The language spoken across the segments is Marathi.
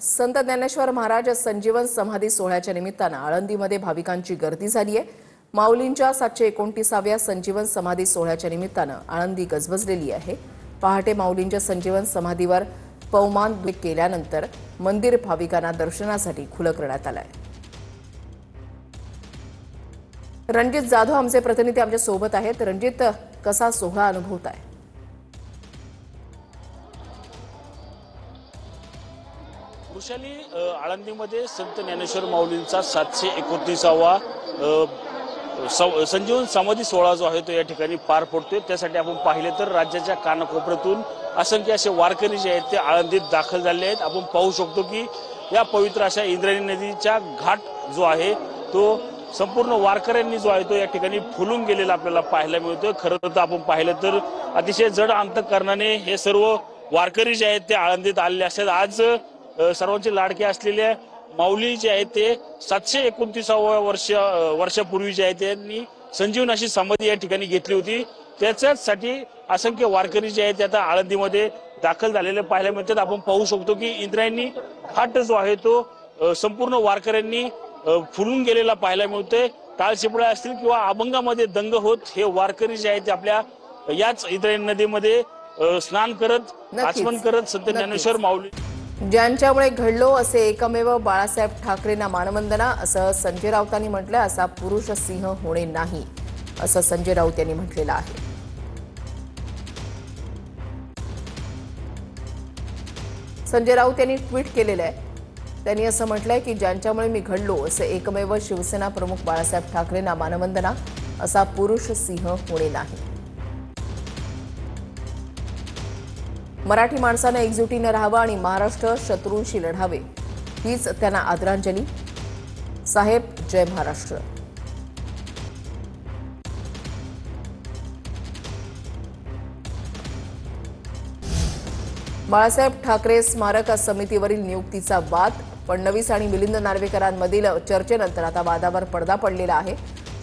संत ज्ञानेश्वर महाराज संजीवन समाधी सोहळ्याच्या निमित्तानं आळंदीमध्ये भाविकांची गर्दी झाली आहे। माऊलींच्या 729व्या संजीवन समाधी सोहळ्याच्या निमित्तानं आळंदी गजबजलेली आहे। पहाटे माऊलींच्या संजीवन समाधीवर पवमान केल्यानंतर मंदिर भाविकांना दर्शनासाठी खुलं करण्यात आलंय। रणजित जाधव आमचे प्रतिनिधी आमच्या सोबत आहेत। रणजित, कसा सोहळा अनुभवत आहे? वृषाली, आळंदीमध्ये संत ज्ञानेश्वर माऊलींचा 729वा संजीवन समाधी सोहळा जो आहे तो या ठिकाणी पार पडतोय। त्यासाठी आपण पाहिले तर राज्याच्या कानाकोपऱ्यातून असंख्य असे वारकरी जे आहेत ते आळंदीत दाखल झाले आहेत। आपण पाहू शकतो की या पवित्र अशा इंद्रायणी नदीचा घाट जो आहे तो संपूर्ण वारकऱ्यांनी जो आहे तो या ठिकाणी फुलून गेलेला आपल्याला पाहायला मिळतोय। खरं तर आपण पाहिलं तर अतिशय जड अंतःकरणाने हे सर्व वारकरी जे आहेत ते आळंदीत आलेले असतात। आज सर्वांचे लाडके असलेल्या माऊली जे आहेत ते 729व्या वर्षापूर्वी जे आहे त्यांनी संजीवन अशी समाधी या ठिकाणी घेतली होती। त्याच्यासाठी असंख्य वारकरी जे आहेत ते आता आळंदीमध्ये दाखल झालेले पाहायला मिळतात। आपण पाहू शकतो की इंद्रायणी घाट जो आहे तो संपूर्ण वारकऱ्यांनी फुलून गेलेला पाहायला मिळतोय। टाळशिपळा असतील किंवा अभंगामध्ये दंग होत हे वारकरी जे आहेत ते आपल्या याच इंद्रायणी नदीमध्ये स्नान करत आचमन करत संत ज्ञानेश्वर माऊली ज्यांच्यामुळे घडलो असे एकमेव बाळासाहेब ठाकरेंना मानवंदना, असं संजय राऊतांनी म्हटलं। असा पुरुष सिंह होणे नाही, असं संजय राऊत यांनी म्हटलेलं आहे। संजय राऊत यांनी ट्विट केलेलं आहे। त्यांनी असं म्हटलंय की ज्यांच्यामुळे मी घडलो असे एकमेव शिवसेना प्रमुख बाळासाहेब ठाकरेंना मानवंदना, असा पुरुष सिंह होणे नाही। मराठी माणसानं एकजुटीनं राहावं आणि महाराष्ट्र शत्रूंशी लढावे, हीच त्यांना आदरांजली। साहेब, जय महाराष्ट्र। बाळासाहेब ठाकरे स्मारक समितीवरील नियुक्तीचा वाद, फडणवीस आणि मिलिंद नार्वेकरांमधील चर्चेनंतर आता वादावर पडदा पडलेला आहे।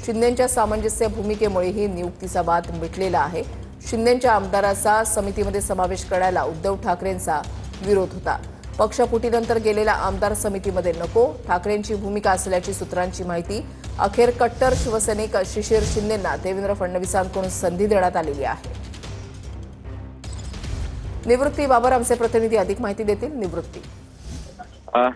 शिंदेंच्या सामंजस्य भूमिकेमुळे ही नियुक्तीचा वाद मिटलेला आहे। शिंदेंच्या आमदाराचा समितीमध्ये समावेश करायला उद्धव ठाकरेंचा विरोध होता। पक्षफुटीनंतर गेलेला आमदार समितीमध्ये नको, ठाकरेंची भूमिका असल्याची सूत्रांची माहिती। अखेर कट्टर शिवसैनिक शिशिर शिंदेंना देवेंद्र फडणवीसांकडून संधी देण्यात आलेली आहे। निवृत्ती बाबर आमचे प्रतिनिधी अधिक माहिती देतील। निवृत्ती,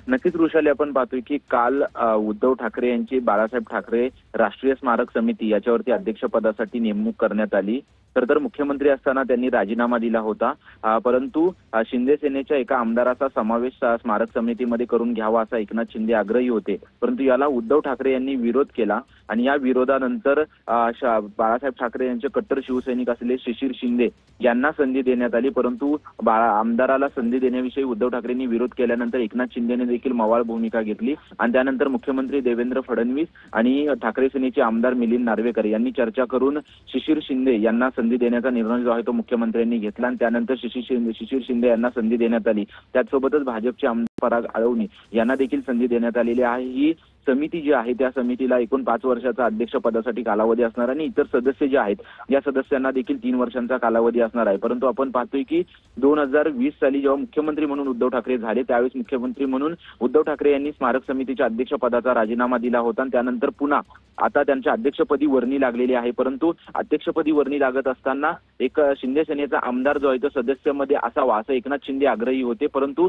नक्कीच वृषाली, आपण पाहतोय की काल उद्धव ठाकरे यांची बाळासाहेब ठाकरे राष्ट्रीय स्मारक समिती याच्यावरती अध्यक्षपदासाठी नेमणूक करण्यात आली। तर मुख्यमंत्री असताना त्यांनी राजीनामा दिला होता, परंतु शिंदे सेनेच्या एका आमदाराचा समावेश स्मारक समितीमध्ये करून घ्यावा असा एकनाथ शिंदे आग्रही होते, परंतु याला उद्धव ठाकरे यांनी विरोध केला आणि या विरोधानंतर बाळासाहेब ठाकरे यांचे कट्टर शिवसैनिक असलेले शिशिर शिंदे यांना संधी देण्यात आली। परंतु आमदाराला संधी देण्याविषयी उद्धव ठाकरेंनी विरोध केल्यानंतर एकनाथ शिंदेने देखील मवाळ भूमिका घेतली आणि त्यानंतर मुख्यमंत्री देवेंद्र फडणवीस आणि ठाकरे सेनेचे आमदार मिलिंद नार्वेकर यांनी चर्चा करून शिशिर शिंदे यांना संधी देण्याचा निर्णय जो आहे तो मुख्यमंत्र्यांनी घेतला आणि त्यानंतर शिशिर शिंदे यांना संधी देण्यात आली। त्याचसोबतच भाजपचे आमदार पराग आळवणी यांना देखील संधी देण्यात आलेली आहे। ही समिती जी आहे त्या समितीला एकूण 5 वर्षाचा अध्यक्षपदासाठी कालावधी असणार आणि इतर सदस्य जे आहेत या सदस्यांना देखील 3 वर्षांचा कालावधी असणार आहे। परंतु आपण पाहतोय की 2020 साली जेव्हा मुख्यमंत्री म्हणून उद्धव ठाकरे झाले त्यावेळेस मुख्यमंत्री म्हणून उद्धव ठाकरे यांनी स्मारक समितीच्या अध्यक्षपदाचा राजीनामा दिला होता आणि त्यानंतर पुन्हा आता त्यांच्या अध्यक्षपदी वर्णी लागलेली आहे। परंतु अध्यक्षपदी वर्णी लागत असताना एक शिंदे सेनेचा आमदार जो आहे तो सदस्यामध्ये असावा असं एकनाथ शिंदे आग्रही होते, परंतु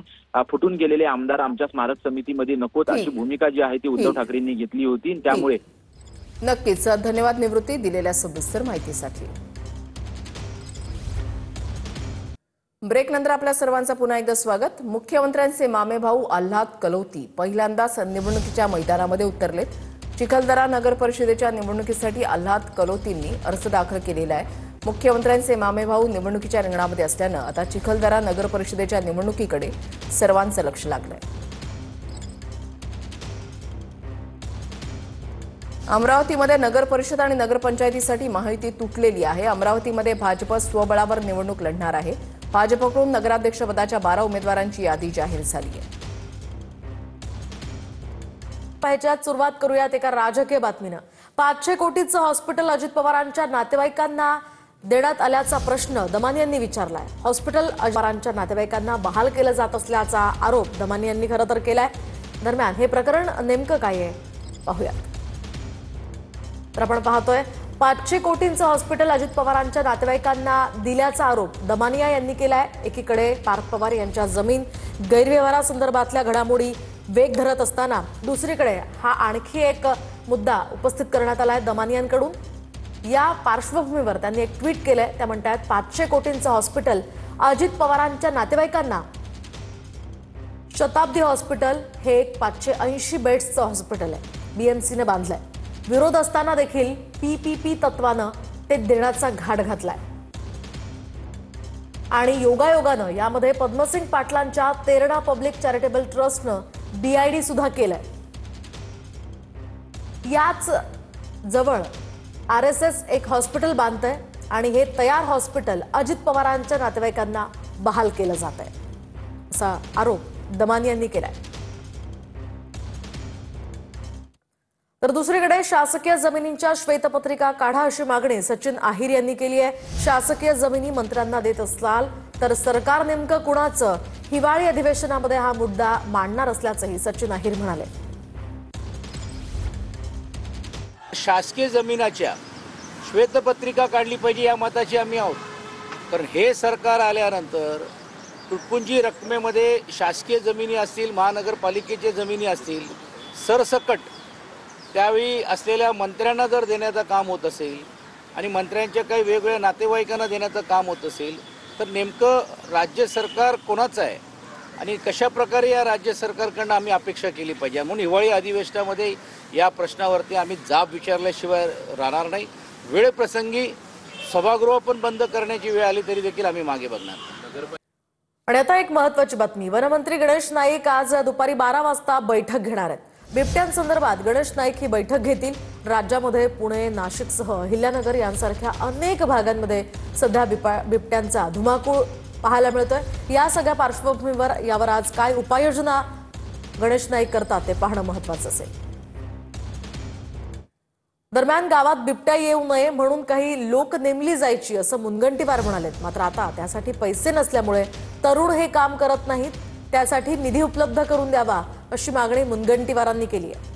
फुटून गेलेले आमदार आमच्या स्मारक समितीमध्ये नकोत अशी भूमिका जी आहे ती उद्धव ठाकरेंनी घेतली होती। त्यामुळे नक्कीच धन्यवाद निवृत्ती दिलेल्या सविस्तर माहितीसाठी। ब्रेक नंतर आपल्या सर्वांचं पुन्हा एकदा स्वागत। मुख्यमंत्र्यांचे मामे भाऊ आल्हाद कलोती पहिल्यांदाच निवडणुकीच्या मैदानामध्ये उतरलेत। चिखलदरा नगर परिषदेच्या निवडणुकीसाठी आल्हाद कलोतींनी अर्ज दाखल केलेला आहे। मुख्यमंत्र्यांचे मामे भाऊ निवडणुकीच्या रिंगणामध्ये असल्यानं आता चिखलदरा नगर परिषदेच्या निवडणुकीकडे सर्वांचं लक्ष लागलंय। अमरावतीमध्ये नगर परिषद आणि नगरपंचायतीसाठी माहिती तुटलेली आहे। अमरावतीमध्ये भाजप स्वबळावर निवडणूक लढणार आहे। भाजपकडून नगराध्यक्षपदाच्या 12 उमेदवारांची यादी जाहीर झाली आहे। पाहिजेत सुरुवात करूयात एका राजकीय बातमीनं। 500 कोटीचं हॉस्पिटल अजित पवारांच्या नातेवाईकांना देण्यात आल्याचा प्रश्न दमानी यांनी विचारलाय. हॉस्पिटल पवारांच्या नातेवाईकांना बहाल केलं जात असल्याचा आरोप दमानी यांनी खरं तर केलाय. दरम्यान हे प्रकरण नेमकं काय आहे पाहूयात. तर आपण पाहतोय 500 कोटींचं हॉस्पिटल अजित पवारांच्या नातेवाईकांना दिल्याचा आरोप दमानिया यांनी केलाय. एकीकडे पार्थ पवार यांच्या जमीन गैरव्यवहारासंदर्भातल्या घडामोडी वेग धरत असताना दुसरीकडे हा आणखी एक मुद्दा उपस्थित करण्यात आलाय दमानियांकडून. या पार्श्वभूमीवर त्यांनी एक ट्विट केलंय. त्या म्हणतात 500 कोटींचं हॉस्पिटल अजित पवारांच्या नातेवाईकांना. शताब्दी हॉस्पिटल हे एक 580 बेड्सचं हॉस्पिटल आहे. बीएमसीने बांधलंय. विरोध असताना देखील पीपीपी तत्वानं ते देण्याचा घाट घातलाय. आणि योगायोगानं यामध्ये पद्मसिंग पाटलांच्या तेरणा पब्लिक चॅरिटेबल ट्रस्टनं डीआयडी सुद्धा केलंय. याच जवळ आरएसएस एक हॉस्पिटल बांधतंय आणि हे तयार हॉस्पिटल अजित पवारांच्या नातेवाईकांना बहाल केलं जात आहे असा आरोप दमानी यांनी केलाय. तर दुसरीकडे शासकीय जमिनींच्या श्वेतपत्रिका काढा अशी मागणी सचिन अहिर यांनी केली आहे. शासकीय जमिनी मंत्र्यांना देत असाल तर सरकार नेमकं कुणाचं, हिवाळी अधिवेशनामध्ये हा मुद्दा मांडणार असल्याचंही सचिन अहिर म्हणाले. शासकीय जमिनाच्या श्वेतपत्रिका काढली पाहिजे या मताची आम्ही आहोत. कारण हे सरकार आल्यानंतर तुटपुंजी रकमेमध्ये शासकीय जमिनी असतील, महानगरपालिकेच्या जमिनी असतील, सरसकट त्यावेळी असलेल्या मंत्र्यांना जर देण्याचं काम होत असेल आणि मंत्र्यांच्या काही वेगवेगळ्या नातेवाईकांना देण्याचं काम होत असेल तर नेमकं राज्य सरकार कोणाचं आहे आणि कशा प्रकारे या राज्य सरकारकडनं आम्ही अपेक्षा केली पाहिजे. म्हणून हिवाळी अधिवेशनामध्ये या प्रश्नावरती आम्ही जाब विचारल्याशिवाय राहणार नाही. वेळप्रसंगी सभागृह पण बंद करण्याची वेळ आली तरी देखील आम्ही मागे बघणार. आणि आता एक महत्त्वाची बातमी. वनमंत्री गणेश नाईक आज दुपारी 12 वाजता बैठक घेणार आहेत. बिबट्यांसंदर्भात गणेश नाईक ही बैठक घेतील. राज्यामध्ये पुणे, नाशिकसह अहिल्यानगर यांसारख्या अनेक भागांमध्ये सध्या बिबट्यांचा धुमाकूळ पाहायला मिळतोय. या सगळ्या पार्श्वभूमीवर यावर आज काय उपाययोजना गणेश नाईक करतात ते पाहणं महत्त्वाचं असेल. दरम्यान गावात बिबट्या येऊ नये म्हणून काही लोक नेमली जायची असं मुनगंटीवार म्हणालेत. मात्र आता त्यासाठी पैसे नसल्यामुळे तरुण हे काम करत नाहीत. त्यासाठी निधी उपलब्ध करून द्यावा अशी मागणी मुनगंटीवारांनी केली आहे.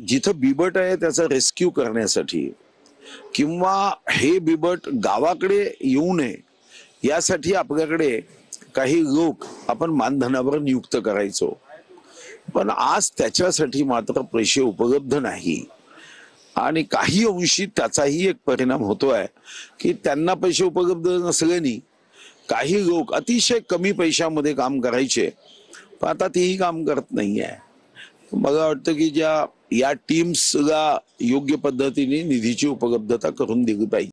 जिथं बिबट आहे त्याचा रेस्क्यू करण्यासाठी किंवा हे बिबट गावाकडे येऊ नये यासाठी आपल्याकडे काही लोक आपण मानधनावर नियुक्त करायचो. पण आज त्याच्यासाठी मात्र पैसे उपलब्ध नाही आणि काही अंशी त्याचाही एक परिणाम होतोय की त्यांना पैसे उपलब्ध नसल्याने काही लोक अतिशय कमी पैशामध्ये काम करायचे पण आता तेही काम करत नाहीये. मला वाटतं की या टीम्सला योग्य पद्धतीने निधीची उपलब्धता करून दिली पाहिजे.